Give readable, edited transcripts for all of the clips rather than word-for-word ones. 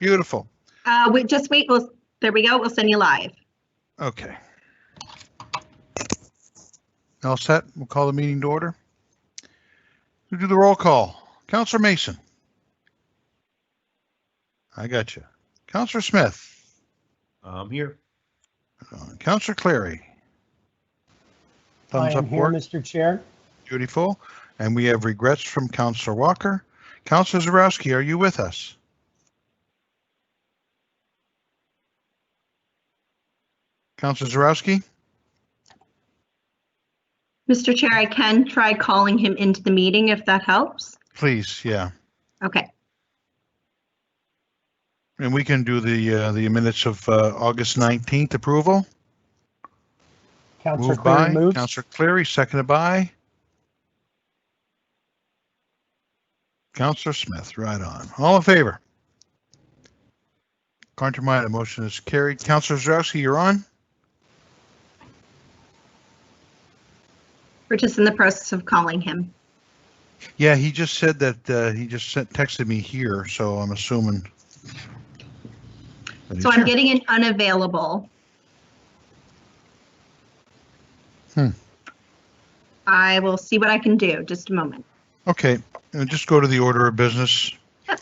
Beautiful. Just wait. There we go. We'll send you live. Okay. All set. We'll call the meeting to order. We'll do the roll call. Councillor Mason. I got you. Councillor Smith. I'm here. Councillor Cleary. Thumbs I am up here, work. Mr. Chair. Beautiful. And we have regrets from Councillor Walker. Councillor Zarowski, are you with us? Councillor Zarowski? Mr. Chair, I can try calling him into the meeting if that helps. Please, yeah. Okay. And we can do the minutes of August 19th approval. Councillor Moved Cleary by moves. Councillor Cleary, seconded by Councillor Smith. Right on. All in favor? Contrary minded, motion is carried. Councillor Zarowski, you're on. We're just in the process of calling him. Yeah, he just said that he just texted me here, so I'm assuming. That he's So I'm here. getting an unavailable. I will see what I can do. Just a moment. Okay, and just go to the order of business. Yep.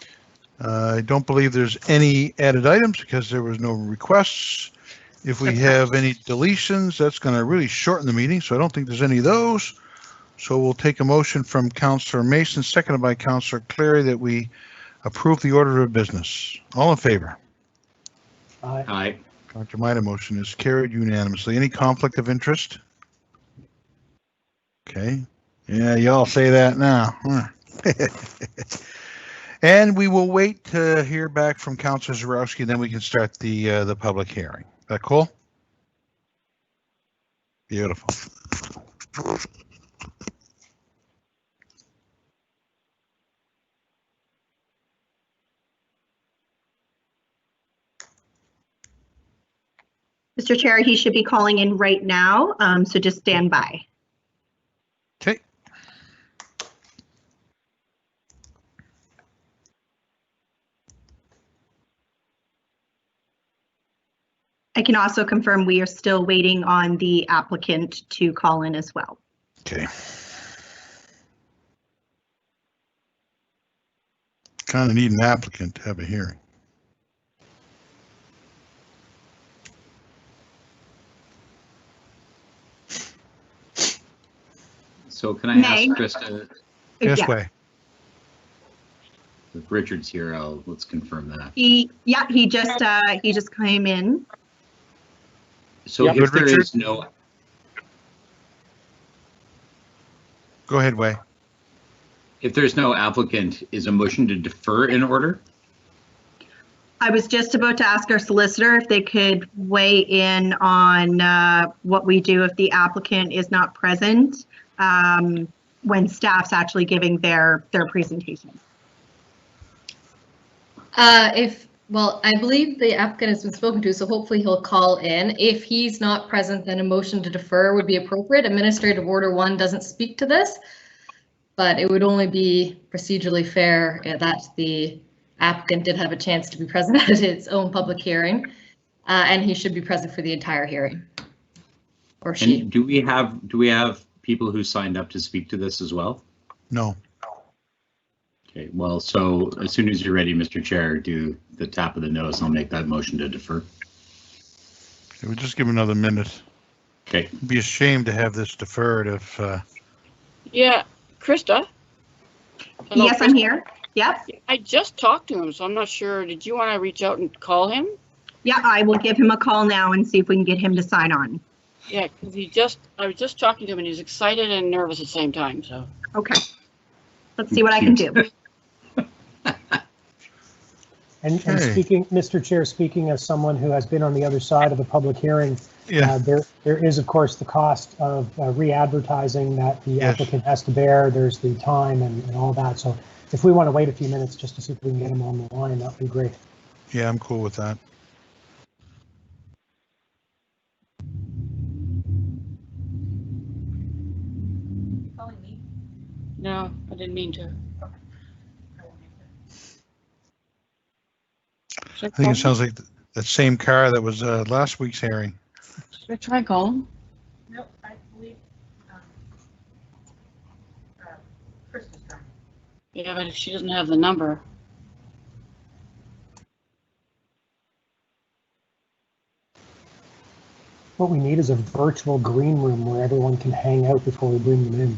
I don't believe there's any added items because there was no requests. If we Okay. have any deletions, that's going to really shorten the meeting, so I don't think there's any of those. So we'll take a motion from Councillor Mason, seconded by Councillor Cleary, that we approve the order of business. All in favor? Aye. Aye. Contrary minded, motion is carried unanimously. Any conflict of interest? Okay. Yeah, y'all say that now. And we will wait to hear back from Councillor Zarowski, then we can start the public hearing. Is that cool? Beautiful. Mr. Chair, he should be calling in right now, so just stand by. Okay. I can also confirm we are still waiting on the applicant to call in as well. Okay. Kind of need an applicant to have a hearing. So can I Meg? ask Krista, Yes, Yeah. way. if Richard's here, let's confirm that. He just came in. So Yep. if Good, there Richard? is no, Go ahead, Way. if there's no applicant, is a motion to defer in order? I was just about to ask our solicitor if they could weigh in on what we do if the applicant is not present when staff's actually giving their presentation. Well, I believe the applicant has been spoken to, so hopefully he'll call in. If he's not present, then a motion to defer would be appropriate. Administrative Order 1 doesn't speak to this, but it would only be procedurally fair that the applicant did have a chance to be present at its own public hearing, and he should be present for the entire hearing. Or she. And do we have people who signed up to speak to this as well? No. Okay, well, so as soon as you're ready, Mr. Chair, do the tap of the nose, and I'll make that motion to defer. We'll just give him another minute. Okay. It'd be a shame to have this deferred if, Yeah, Krista? Hello, Yes, I'm Krista. here. Yep. I just talked to him, so I'm not sure. Did you want to reach out and call him? Yeah, I will give him a call now and see if we can get him to sign on. Yeah, because I was just talking to him and he's excited and nervous at the same time, so. Okay. Let's see what I can do. And Okay. speaking, Mr. Chair, speaking as someone who has been on the other side of the public hearing, yeah, there is, of course, the cost of re-advertising that the Yes. applicant has to bear. There's the time and all that. So if we want to wait a few minutes just to see if we can get him on the line, that would be great. yeah, I'm cool with that. No, I didn't mean to. Should I think call it sounds like that same car that was last week's hearing. him? Should I try and call him? No, I believe Chris is trying. Yeah, but she doesn't have the number. What we need is a virtual green room where everyone can hang out before we bring them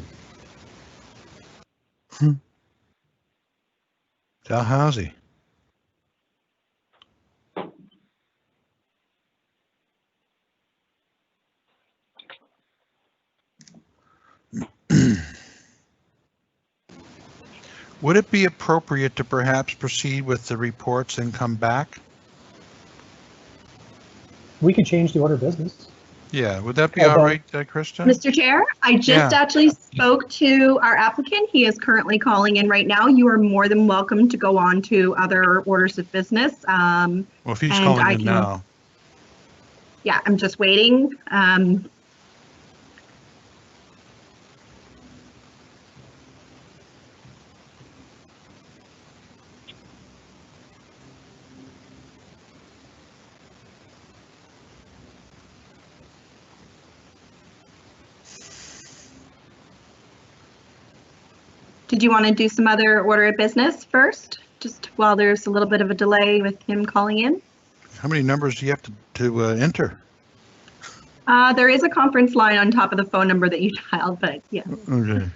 in. Dalhousie. Would it be appropriate to perhaps proceed with the reports and come back? We could change the order of business. Yeah, would that be Although- all right, Krista? Mr. Chair, I just actually spoke to our applicant. He is currently calling in right now. You are more than welcome to go on to other orders of business. Well, if he's and calling I in can- now. Yeah, I'm just waiting. Did you want to do some other order of business first? Just while there's a little bit of a delay with him calling in? How many numbers do you have to enter? There is a conference line on top of the phone number that you dialed, but yeah. Okay.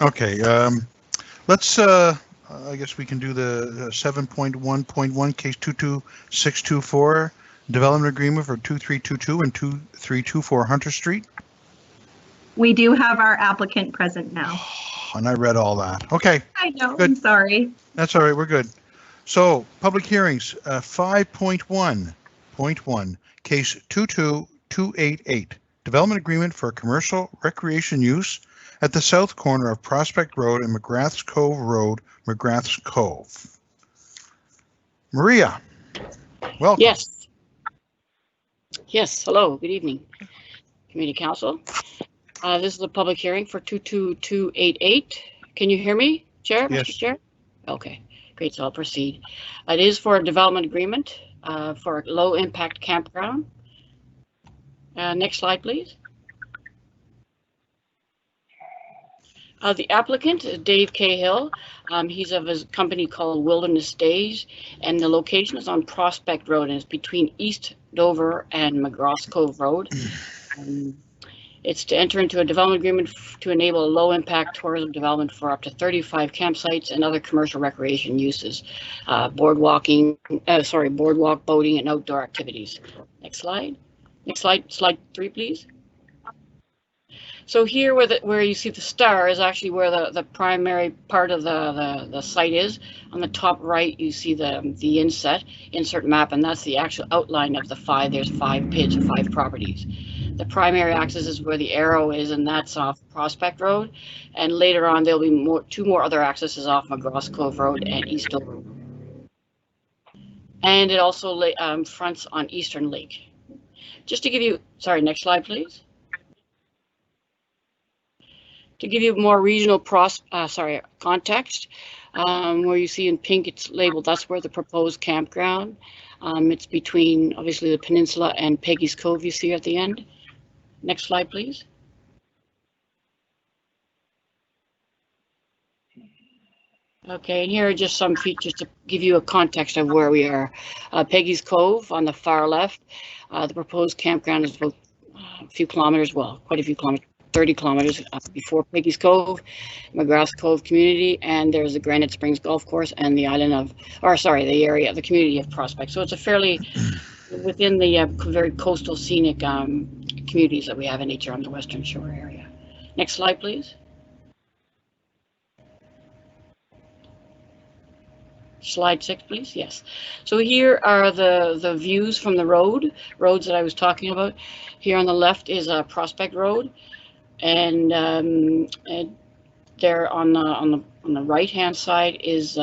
Okay. Let's, I guess we can do the 7.1.1 case 22624 development agreement for 2322 and 2324 Hunter Street. We do have our applicant present now. And I read all that. Okay. I know, Good. I'm sorry. That's all right. We're good. So public hearings, 5.1.1 case 22288 development agreement for commercial recreation use at the south corner of Prospect Road and McGrath's Cove Road, McGrath's Cove. Maria, welcome. Yes. Yes, hello, good evening, Community Council. This is a public hearing for 22288. Can you hear me, Chair? Yes. Mr. Chair? Okay, great, so I'll proceed. It is for a development agreement for a low-impact campground. Next slide, please. The applicant is Dave Cahill. He's of his company called Wilderness Days, and the location is on Prospect Road, and it's between East Dover and McGrath's Cove Road. It's to enter into a development agreement to enable a low-impact tourism development for up to 35 campsites and other commercial recreation uses, boardwalk, boating, and outdoor activities. Next slide. Next slide, slide 3, please. So here where you see the star is actually where the primary part of the site is. On the top right, you see the insert map, and that's the actual outline of the 5. There's 5 PIDs or 5 properties. The primary access is where the arrow is, and that's off Prospect Road. And later on, there'll be 2 more other accesses off McGrath's Cove Road and East Dover. And it also fronts on Eastern Lake. Just to give you, sorry, next slide, please. To give you more regional context, where you see in pink, it's labeled, that's where the proposed campground. It's between, obviously, the peninsula and Peggy's Cove you see at the end. Next slide, please. Okay, and here are just some features to give you a context of where we are. Peggy's Cove on the far left. The proposed campground is about a few kilometers, well, quite a few kilometers, 30 kilometers before Peggy's Cove, McGrath's Cove community, and there's the Granite Springs Golf Course and the the community of Prospect. So it's a fairly within the very coastal scenic communities that we have in nature on the Western Shore area. Next slide, please. Slide 6, please. Yes. So here are the views from the roads that I was talking about. Here on the left is Prospect Road, and there on the right hand side is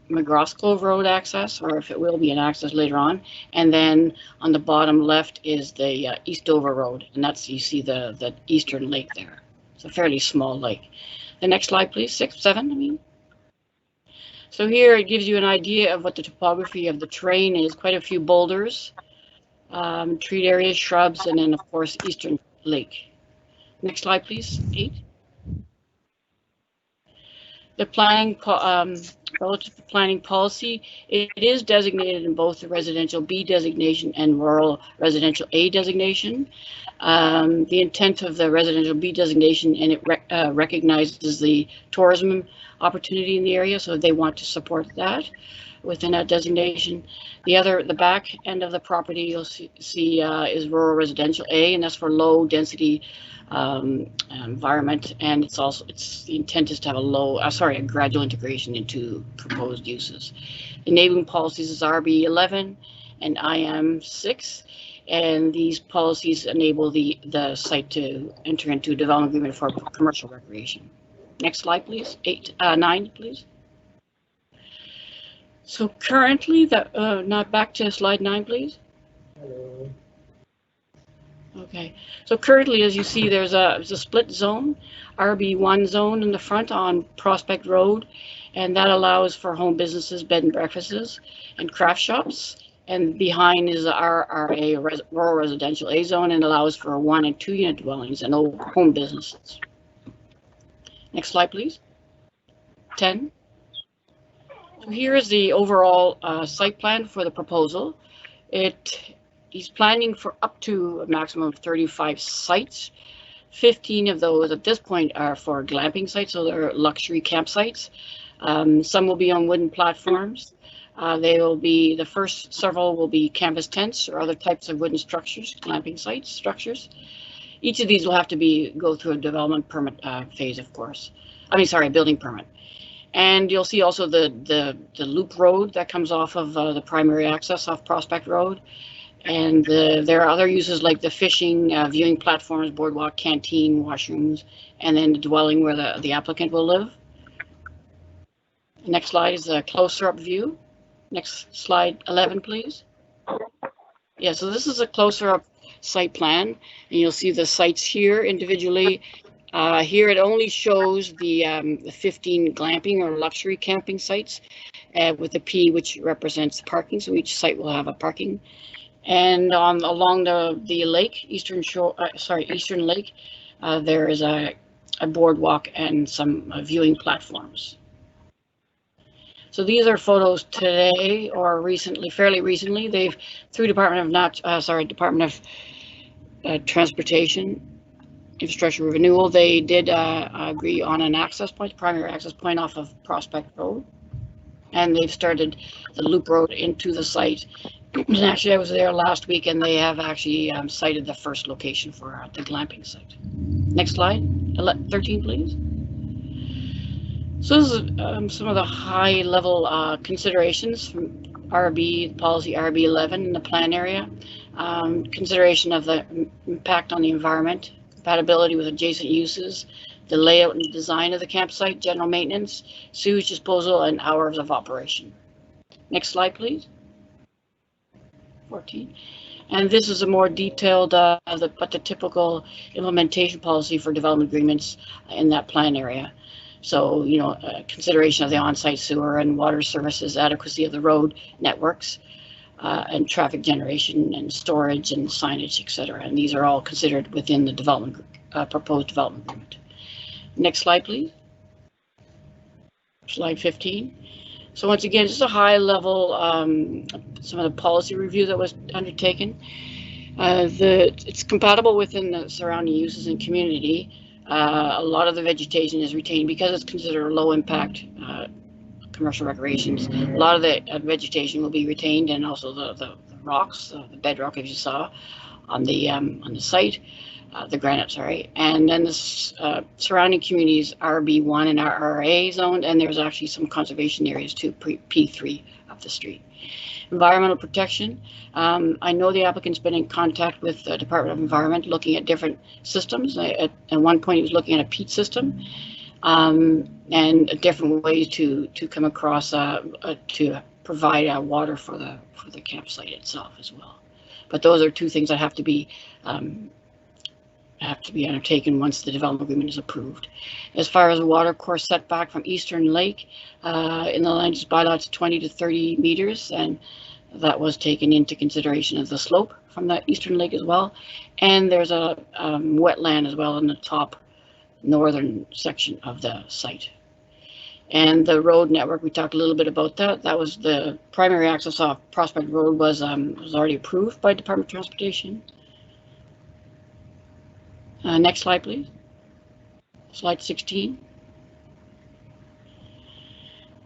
McGrath's Cove Road access, or if it will be an access later on. And then on the bottom left is the East Dover Road, and that's, you see the Eastern Lake there. It's a fairly small lake. The next slide, please. 6, 7, I mean. So here it gives you an idea of what the topography of the terrain is. Quite a few boulders, treed areas, shrubs, and then of course Eastern Lake. Next slide, please. 8. The planning, relative to planning policy, it is designated in both the residential B designation and rural residential A designation. The intent of the residential B designation, and it recognizes the tourism opportunity in the area, so they want to support that within that designation. The back end of the property you'll see is rural residential A, and that's for low density environment, and the intent is to have a gradual integration into proposed uses. Enabling policies is RB 11 and IM 6, and these policies enable the site to enter into a development agreement for commercial recreation. Next slide, please. 9, please. So currently, now back to slide 9, please. Hello. Okay, so currently, as you see, there's a split zone, RB1 zone in the front on Prospect Road, and that allows for home businesses, bed and breakfasts, and craft shops. And behind is the RRA, Rural Residential A zone, and allows for 1 and 2 unit dwellings and home businesses. Next slide, please. 10. So here is the overall site plan for the proposal. He's planning for up to a maximum of 35 sites. 15 of those at this point are for glamping sites, so they're luxury campsites. Some will be on wooden platforms. The first several will be canvas tents or other types of wooden structures, glamping sites, structures. Each of these will have to go through a development permit phase, of course. A building permit. And you'll see also the loop road that comes off of the primary access off Prospect Road. And there are other uses like the fishing, viewing platforms, boardwalk, canteen, washrooms, and then the dwelling where the applicant will live. Next slide is a closer up view. Next slide, 11, please. Yeah, so this is a closer up site plan, and you'll see the sites here individually. Here it only shows the 15 glamping or luxury camping sites with the P, which represents parking. So each site will have a parking. And along the lake, Eastern Lake, there is a boardwalk and some viewing platforms. So these are photos today or fairly recently. Through Department of Transportation, Infrastructure Renewal, they did agree on an access point, primary access point off of Prospect Road, and they've started the loop road into the site. And actually, I was there last week, and they have actually cited the first location for the glamping site. Next slide, 13, please. So this is some of the high-level considerations from policy RB 11 in the plan area. Consideration of the impact on the environment, compatibility with adjacent uses, the layout and design of the campsite, general maintenance, sewage disposal, and hours of operation. Next slide, please. 14. And this is a more detailed, but the typical implementation policy for development agreements in that plan area. So, consideration of the on-site sewer and water services, adequacy of the road networks, and traffic generation and storage and signage, etc. And these are all considered within the proposed development agreement. Next slide, please. Slide 15. So once again, just a high level, some of the policy review that was undertaken. It's compatible within the surrounding uses and community. A lot of the vegetation is retained because it's considered low impact commercial recreations. A lot of the vegetation will be retained, and also the rocks, the bedrock, as you saw on the site, the granite, sorry. And then the surrounding communities RB1 and RRA zoned, and there's actually some conservation areas too, P3 up the street. Environmental protection. I know the applicant's been in contact with the Department of Environment looking at different systems. At one point he was looking at a peat system and different ways to come across to provide water for the campsite itself as well. But those are two things that have to be have to be undertaken once the development agreement is approved. As far as the water course setback from Eastern Lake, in the land use bylaw, it's 20 to 30 meters, and that was taken into consideration of the slope from the Eastern Lake as well. And there's a wetland as well in the top northern section of the site. And the road network, we talked a little bit about that. That was the primary access off Prospect Road was already approved by Department of Transportation. Next slide, please. Slide 16.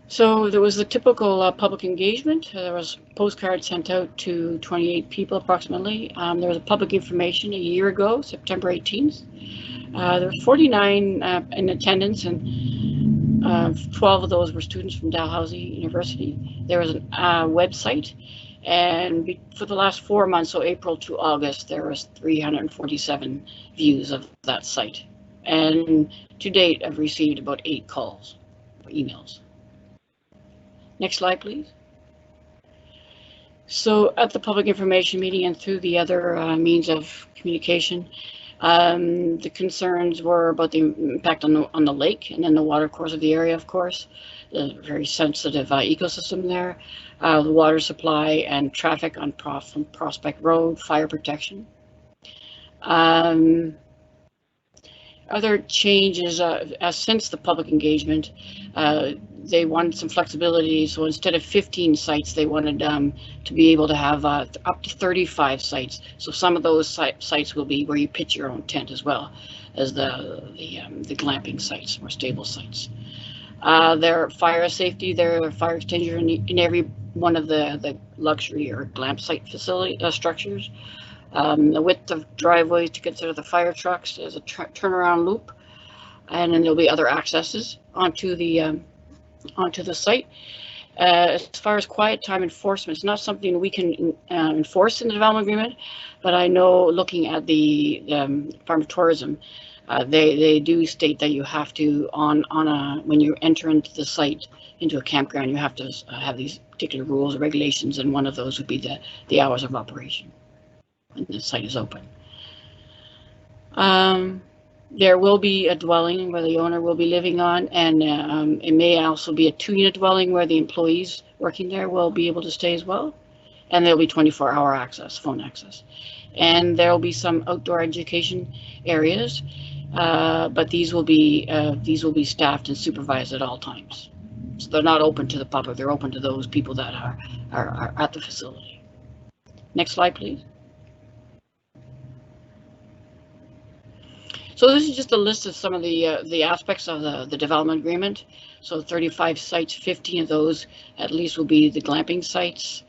So there was the typical public engagement. There was postcards sent out to 28 people approximately. There was a public information a year ago, September 18th. There were 49 in attendance, and 12 of those were students from Dalhousie University. There was a website, and for the last 4 months, so April to August, there was 347 views of that site. And to date, I've received about 8 calls or emails. Next slide, please. So at the public information meeting and through the other means of communication, the concerns were about the impact on the lake and then the water course of the area, of course, the very sensitive ecosystem there, the water supply and traffic on from Prospect Road, fire protection. Other changes since the public engagement, they wanted some flexibility. So instead of 15 sites, they wanted to be able to have up to 35 sites. So some of those sites will be where you pitch your own tent as well as the glamping sites, more stable sites. Their fire safety, their fire extinguisher in every one of the luxury or glamp site facility structures. The width of driveways to consider the fire trucks as a turnaround loop, and then there'll be other accesses onto the site. As far as quiet time enforcement, it's not something we can enforce in the development agreement, but I know looking at the Department of Tourism, they do state that you have to when you enter into the site, into a campground, you have to have these particular rules or regulations, and one of those would be the hours of operation when the site is open. There will be a dwelling where the owner will be living on, and it may also be a 2-unit dwelling where the employees working there will be able to stay as well. And there'll be 24-hour access, phone access. And there will be some outdoor education areas, but these will be staffed and supervised at all times. So they're not open to the public, they're open to those people that are at the facility. Next slide, please. So this is just a list of some of the aspects of the development agreement. So 35 sites, 15 of those at least will be the glamping sites.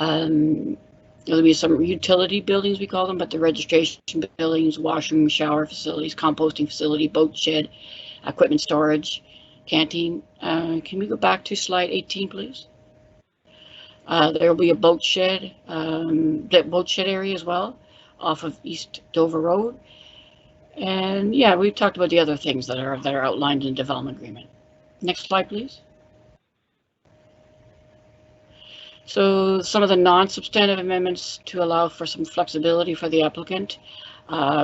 There'll be some utility buildings, we call them, but the registration buildings, washroom, shower facilities, composting facility, boat shed, equipment storage, canteen. Can we go back to slide 18, please? There will be a boat shed area as well, off of East Dover Road. And yeah, we've talked about the other things that are outlined in the development agreement. Next slide, please. So some of the non-substantive amendments to allow for some flexibility for the applicant.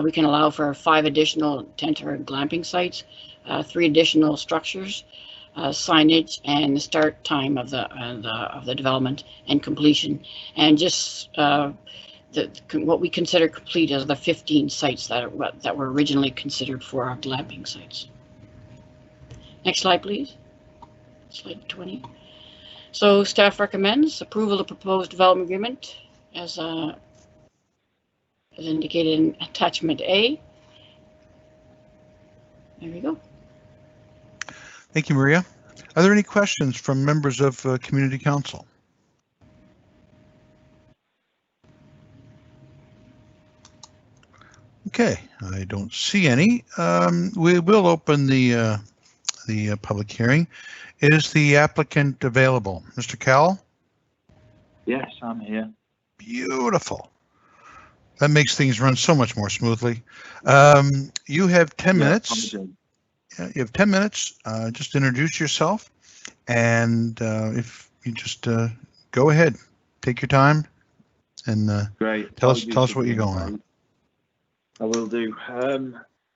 We can allow for 5 additional tent or glamping sites, 3 additional structures, signage, and the start time of the development and completion, and just what we consider complete as the 15 sites that were originally considered for our glamping sites. Next slide, please. Slide 20. So staff recommends approval of proposed development agreement as indicated in attachment A. There we go. Thank you, Maria. Are there any questions from members of Community Council? Okay, I don't see any. We will open the public hearing. Is the applicant available? Mr. Cowell? Yes, I'm here. Beautiful. That makes things run so much more smoothly. You have 10 minutes. Yeah, you have 10 minutes. Just introduce yourself, and if you just go ahead, take your time, and Great. tell us what you're going on. I will do.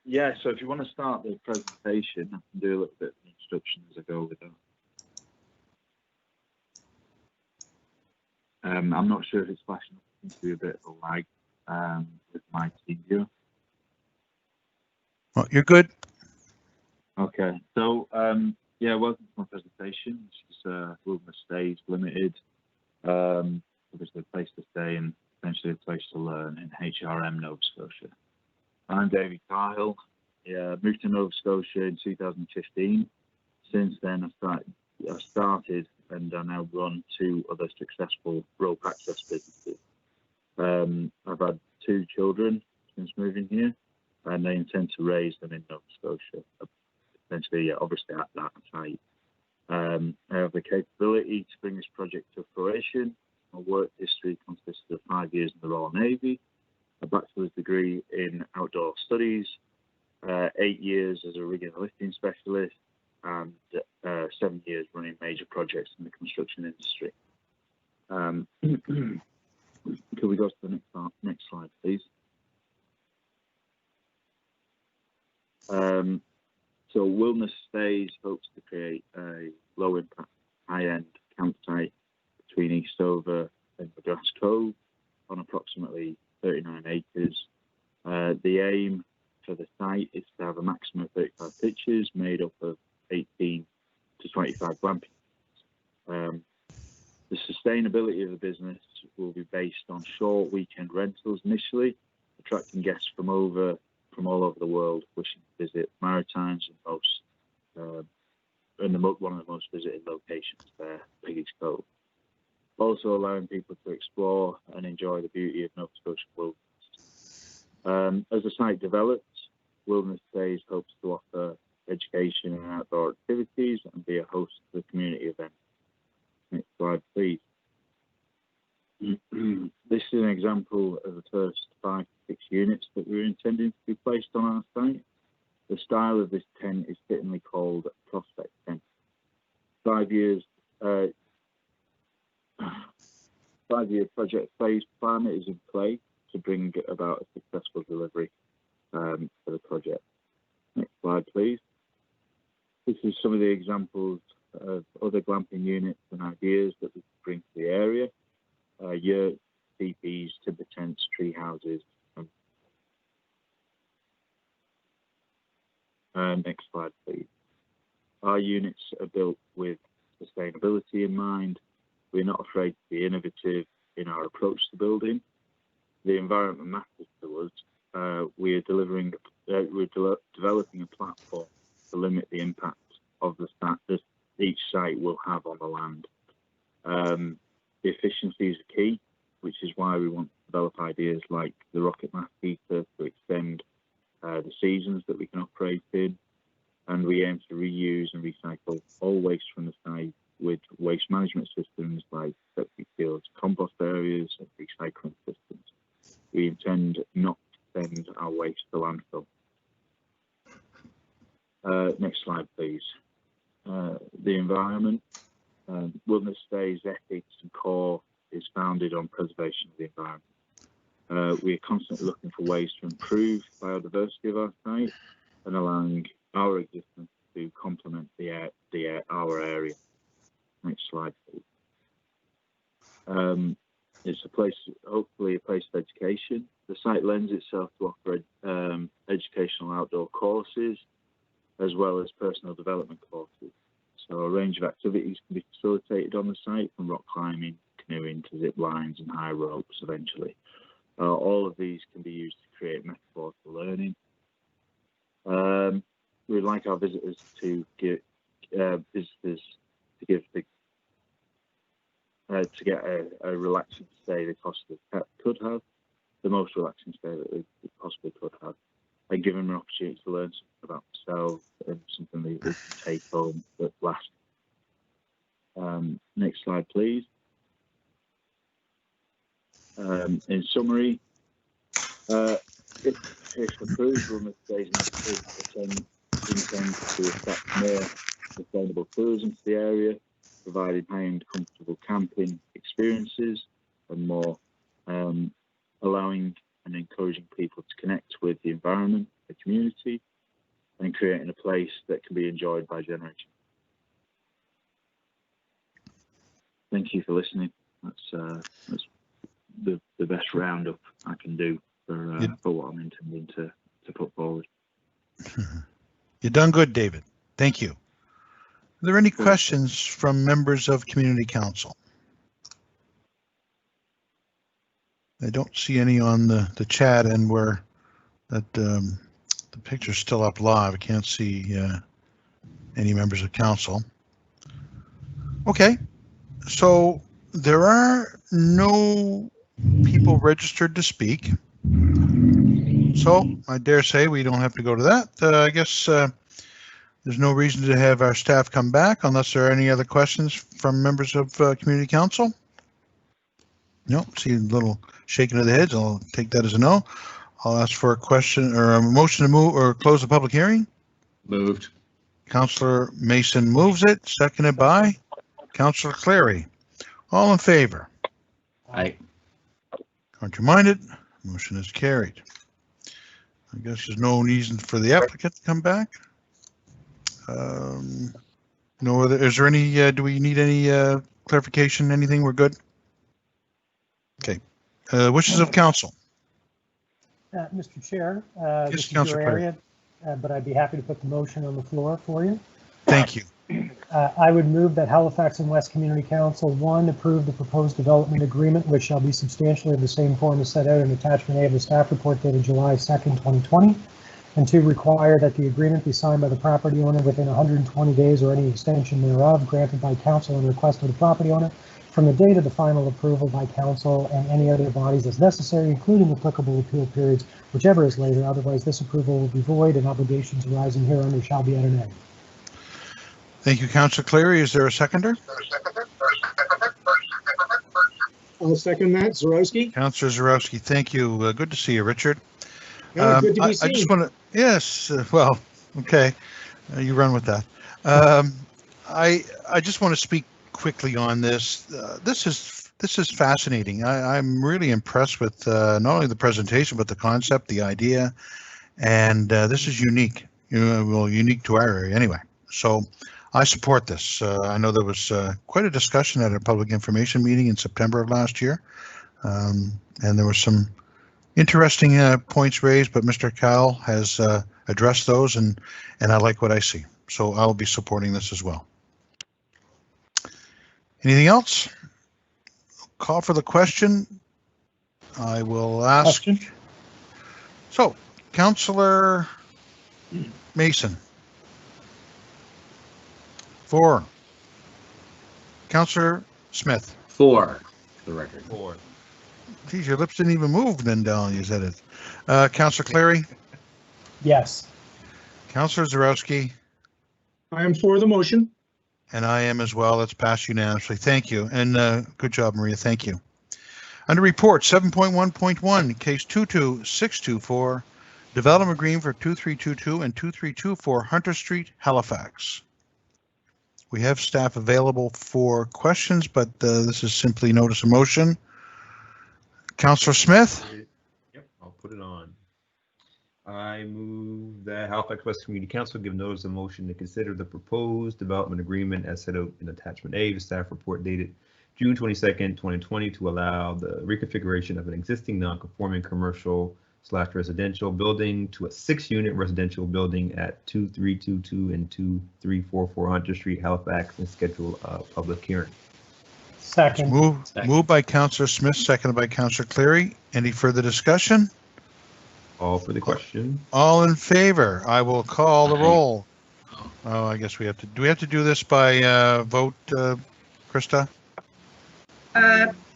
Yeah, so if you want to start the presentation, I can do a little bit of instruction as I go with them. I'm not sure if it's flashing. It seems to be a bit of a lag with my team view. Well, you're good. Okay, so yeah, welcome to my presentation. This is Wilderness Stays Limited. Obviously a place to stay and essentially a place to learn in HRM, Nova Scotia. I'm David Cahill. Yeah, moved to Nova Scotia in 2015. Since then, I started and I now run 2 other successful rope access businesses. I've had 2 children since moving here, and I intend to raise them in Nova Scotia, essentially, yeah, obviously at that site. I have the capability to bring this project to fruition. My work history consists of 5 years in the Royal Navy, a bachelor's degree in outdoor studies, 8 years as a rigging and lifting specialist, and 7 years running major projects in the construction industry. Could we go to the next slide, please? So Wilderness Stays hopes to create a low-impact, high-end campsite between Eastover and McGrath Cove on approximately 39 acres. The aim for the site is to have a maximum of 35 pitches made up of 18 to 25 glamping. The sustainability of the business will be based on short weekend rentals initially, attracting guests from all over the world wishing to visit Maritimes and one of the most visited locations there, Piggy's Cove. Also allowing people to explore and enjoy the beauty of Nova Scotia wilderness. As the site develops, Wilderness Stays hopes to offer education and outdoor activities and be a host to the community event. Next slide, please. This is an example of the first 5 to 6 units that we're intending to be placed on our site. The style of this tent is fittingly called a prospect tent. 5 years 5-year project phase plan is in play to bring about a successful delivery for the project. Next slide, please. This is some of the examples of other glamping units and ideas that we can bring to the area. Yurts, teepees, timber tents, tree houses. Next slide, please. Our units are built with sustainability in mind. We're not afraid to be innovative in our approach to building. The environment matters to us. We're developing a platform to limit the impact of each site will have on the land. The efficiencies are key, which is why we want to develop ideas like the rocket mass heater to extend the seasons that we can operate in. And we aim to reuse and recycle all waste from the site with waste management systems like septic fields, compost areas, and recycling systems. We intend not to send our waste to landfill. Next slide, please. The environment. Wilderness Stays ethics and core is founded on preservation of the environment. We are constantly looking for ways to improve biodiversity of our site and allowing our existence to complement our area. Next slide, please. It's a place, hopefully a place of education. The site lends itself to offer educational outdoor courses as well as personal development courses. So a range of activities can be facilitated on the site, from rock climbing, canoeing to zip lines and high ropes eventually. All of these can be used to create metaphors for learning. We'd like our visitors to get a relaxing stay they possibly could have, the most relaxing stay that they possibly could have, and give them an opportunity to learn something about themselves and something they can take home that lasts. Next slide, please. In summary, if approved, Wilderness Stays intend to attract more sustainable tourism to the area, providing high-end comfortable camping experiences and more, allowing and encouraging people to connect with the environment, the community, and creating a place that can be enjoyed by generations. Thank you for listening. That's the best roundup I can do for what I'm intending to put forward. You've done good, David. Thank you. Are there any questions from members of Community Council? I don't see any on the chat, and the picture's still up live. I can't see any members of council. Okay, so there are no people registered to speak. So I dare say we don't have to go to that. I guess there's no reason to have our staff come back unless there are any other questions from members of Community Council. No, see a little shaking of the heads. I'll take that as a no. I'll ask for a question or a motion to move or close the public hearing. Moved. Councillor Mason moves it, seconded by Councillor Clary. All in favor? Aye. Contrary-minded, motion is carried. I guess there's no reason for the applicant to come back. No other, is there any, do we need any clarification, anything? We're good? Okay. Wishes of council. Mr. Chair, Yes, this is Councillor your Clary. area, but I'd be happy to put the motion on the floor for you. Thank you. I would move that Halifax and West Community Council, 1, approve the proposed development agreement, which shall be substantially of the same form as set out in attachment A of the staff report dated July 2nd, 2020, and 2, require that the agreement be signed by the property owner within 120 days or any extension thereof granted by council and request of the property owner from the date of the final approval by council and any other bodies as necessary, including applicable appeal periods, whichever is later. Otherwise, this approval will be void and obligations arising hereunder shall be at an end. Thank you, Councillor Clary. Is there a seconder? I'll second that. Zarowski. Councillor Zarowski, thank you. Good to see you, Richard. Yeah, good to be I seen. just want to, yes, well, okay, you run with that. I just want to speak quickly on this. This is fascinating. I'm really impressed with not only the presentation, but the concept, the idea, and this is unique, well, unique to our area anyway. So I support this. I know there was quite a discussion at a public information meeting in September of last year, and there were some interesting points raised, but Mr. Cowell has addressed those, and I like what I see. So I'll be supporting this as well. Anything else? Call for the question. I will ask. Question? So, Councillor Mason. 4. Councillor Smith. 4, for the record. 4. Geez, your lips didn't even move then down, you said it. Councillor Clary. Yes. Councillor Zarowski. I am for the motion. And I am as well. It's passed unanimously. Thank you. And good job, Maria. Thank you. Under report 7.1.1, case 22624, development agreement for 2322 and 2324 Hunter Street, Halifax. We have staff available for questions, but this is simply notice of motion. Councillor Smith. Yep, I'll put it on. I move that Halifax West Community Council give notice of motion to consider the proposed development agreement as set out in attachment A, the staff report dated June 22nd, 2020, to allow the reconfiguration of an existing non-conforming commercial/residential building to a 6-unit residential building at 2322 and 2344 Hunter Street, Halifax, and schedule a public hearing. Second. Moved by Councillor Smith, seconded by Councillor Clary. Any further discussion? All for the question. All in favor? I will call the roll. Oh, I guess we have to. Do we have to do this by vote, Krista?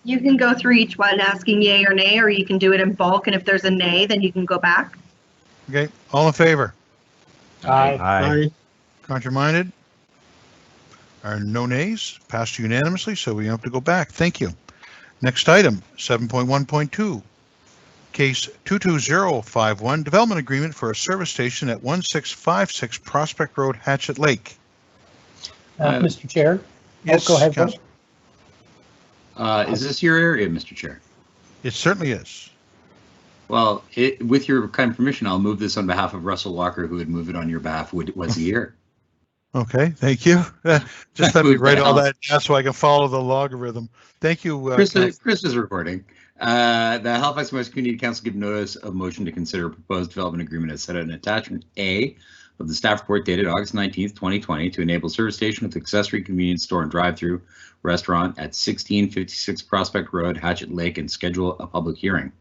You can go through each one asking yay or nay, or you can do it in bulk, and if there's a nay, then you can go back. Okay. All in favor? Aye. Aye. Contrary-minded? Are no nays? Passed unanimously, so we have to go back. Thank you. Next item, 7.1.2. Case 22051, development agreement for a service station at 1656 Prospect Road, Hatchet Lake. Mr. Chair? Yes, Go ahead. Councillor. Is this your area, Mr. Chair? It certainly is. Well, with your kind permission, I'll move this on behalf of Russell Walker, who would move it on your behalf. Was he here? Okay, thank you. Just let me write all that down so I can follow the logarithm. Thank you. Chris is recording. The Halifax West Community Council give notice of motion to consider a proposed development agreement as set out in attachment A of the staff report dated August 19th, 2020 to enable service station with accessory convenience store and drive-through restaurant at 1656 Prospect Road, Hatchet Lake, and schedule a public hearing.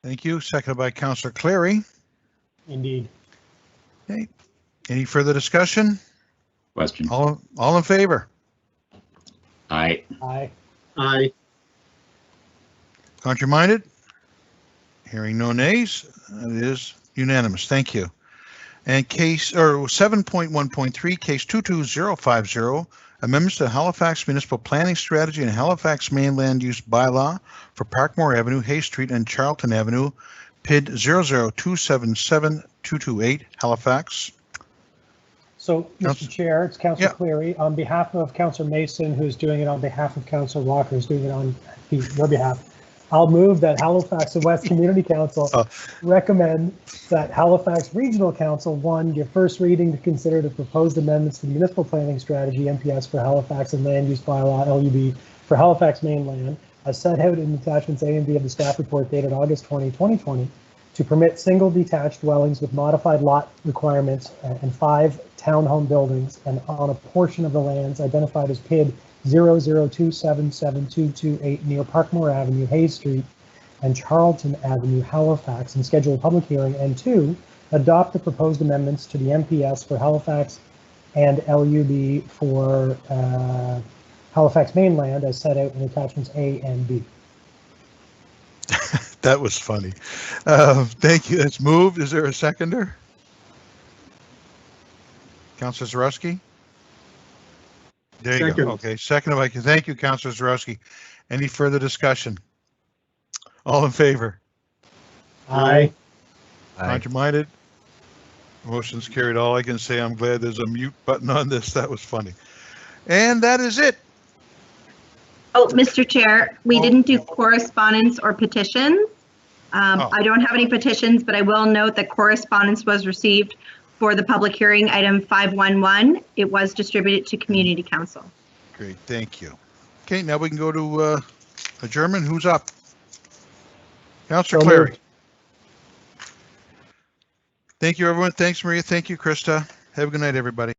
Thank you. Seconded by Councillor Clary. Indeed. Okay. Any further discussion? Question. All in favor? Aye. Aye. Aye. Contrary-minded? Hearing no nays, it is unanimous. Thank you. And case, or 7.1.3, case 22050, amendments to Halifax Municipal Planning Strategy and Halifax Main Land Use Bylaw for Parkmore Avenue, Hay Street, and Charlton Avenue, PID 00277-228, Halifax. So, Mr. Chair, it's Councillor Yeah. Cleary. On behalf of Councillor Mason, who's doing it on behalf of Councillor Walker, who's doing it on your behalf, I'll move that Halifax and West Community Council recommend that Halifax Regional Council, 1, give first reading to consider the proposed amendments to the Municipal Planning Strategy, MPS, for Halifax and Land Use Bylaw, LUB, for Halifax Mainland, as set out in attachments A and B of the staff report dated August 20, 2020, to permit single detached dwellings with modified lot requirements and 5 townhome buildings and on a portion of the lands identified as PID 00277-228 near Parkmore Avenue, Hayes Street, and Charlton Avenue, Halifax, and schedule a public hearing. And 2, adopt the proposed amendments to the MPS for Halifax and LUB for Halifax Mainland as set out in attachments A and B. That was funny. Thank you. It's moved. Is there a seconder? Councillor Zarowski? There you Second. go. Okay, seconded by, thank you, Councillor Zarowski. Any further discussion? All in favor? Aye. Contrary-minded? Motion's carried. All I can say, I'm glad there's a mute button on this. That was funny. And that is it. Oh, Mr. Chair, we didn't do correspondence or petitions. I don't have any petitions, but I will note that correspondence was received for the public hearing item 511. It was distributed to Community Council. Great, thank you. Okay, now we can go to adjournment. Who's up? Councillor Clary. Thank you, everyone. Thanks, Maria. Thank you, Krista. Have a good night, everybody.